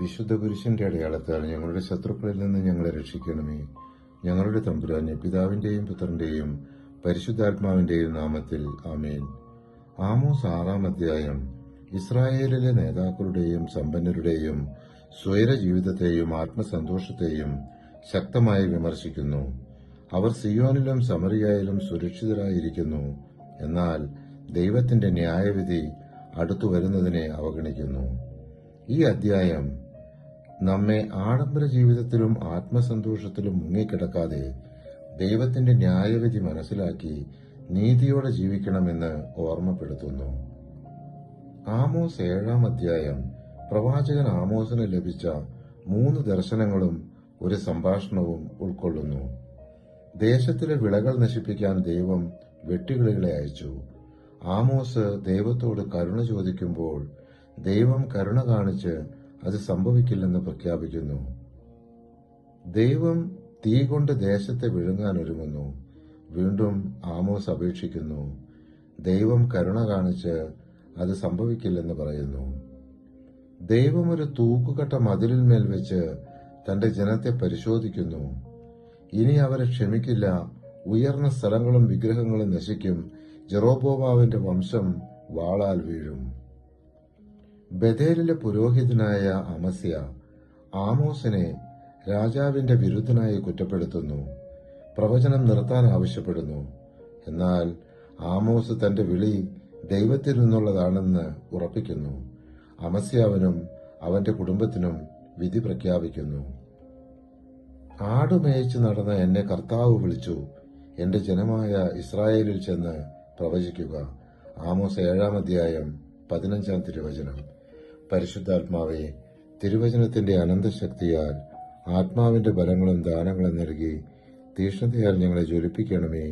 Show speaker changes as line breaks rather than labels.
വിശുദ്ധ കുരിശിന്റെ അടയാളത്താൽ ഞങ്ങളുടെ ശത്രുക്കളിൽ നിന്ന് ഞങ്ങളെ രക്ഷിക്കണമേ. ഞങ്ങളുടെ തമ്പുരാനെ, പിതാവിന്റെയും പുത്രന്റെയും പരിശുദ്ധാത്മാവിന്റെയും നാമത്തിൽ ആമേൻ. ആമോസ് 6-ാം അധ്യായം ഇസ്രായേലിലെ നേതാക്കളുടെയും സമ്പന്നരുടെയും സ്വൈര ജീവിതത്തെയും ആത്മസന്തോഷത്തെയും ശക്തമായി വിമർശിക്കുന്നു. അവർ സിയോനിലും സമറിയയിലും സുരക്ഷിതരായിരിക്കുന്നു, എന്നാൽ ദൈവത്തിന്റെ ന്യായവിധി അടുത്തു വരുന്നതിനെ അവഗണിക്കുന്നു. ഈ അധ്യായം നമ്മെ ആഡംബര ജീവിതത്തിലും ആത്മസന്തോഷത്തിലും മുങ്ങിക്കിടക്കാതെ ദൈവത്തിന്റെ ന്യായവിധി മനസ്സിലാക്കി നീതിയോടെ ജീവിക്കണമെന്ന് ഓർമ്മപ്പെടുത്തുന്നു. ആമോസ് 7-ാം അധ്യായം പ്രവാചകൻ ആമോസിന് ലഭിച്ച 3 ദർശനങ്ങളും ഒരു സംഭാഷണവും ഉൾക്കൊള്ളുന്നു. ദേശത്തിലെ വിളകൾ നശിപ്പിക്കാൻ ദൈവം വെട്ടുകിളികളെ അയച്ചു. ആമോസ് ദൈവത്തോട് കരുണ ചോദിക്കുമ്പോൾ ദൈവം കരുണ കാണിച്ച് അത് സംഭവിക്കില്ലെന്ന് പ്രഖ്യാപിക്കുന്നു. ദൈവം തീ കൊണ്ട് ദേശത്തെ വിഴുങ്ങാൻ ഒരുങ്ങുന്നു. വീണ്ടും ആമോസ് അപേക്ഷിക്കുന്നു. ദൈവം കരുണ കാണിച്ച് അത് സംഭവിക്കില്ലെന്ന് പറയുന്നു. ദൈവം ഒരു തൂക്കുകട്ട മതിലിന്മേൽ വെച്ച് തന്റെ ജനത്തെ പരിശോധിക്കുന്നു. ഇനി അവരെ ക്ഷമിക്കില്ല. ഉയർന്ന സ്ഥലങ്ങളും വിഗ്രഹങ്ങളും നശിക്കും. ജെറോബോവാവിന്റെ വംശം വാളാൽ വീഴും. ബഥേലിലെ പുരോഹിതനായ അമസ്യ ആമോസിനെ രാജാവിന്റെ വിരുദ്ധനായി കുറ്റപ്പെടുത്തുന്നു. പ്രവചനം നിർത്താൻ ആവശ്യപ്പെടുന്നു. എന്നാൽ ആമോസ് തന്റെ വിളി ദൈവത്തിൽ നിന്നുള്ളതാണെന്ന് ഉറപ്പിക്കുന്നു. അമസ്യാവിനും അവന്റെ കുടുംബത്തിനും വിധി പ്രഖ്യാപിക്കുന്നു. ആടുമേയിച്ച് നടന്ന എന്നെ കർത്താവ് വിളിച്ചു. എന്റെ ജനമായ ഇസ്രായേലിൽ ചെന്ന് പ്രവചിക്കുക. ആമോസ് 7-ാം അധ്യായം 15-ാം തിരുവചനം. പരിശുദ്ധാത്മാവെ, തിരുവചനത്തിന്റെ അനന്തശക്തിയാൽ ആത്മാവിന്റെ ബലങ്ങളും ദാനങ്ങളും നൽകി തീഷ്ണതയാൽ ഞങ്ങളെ ജ്വലിപ്പിക്കണമേ.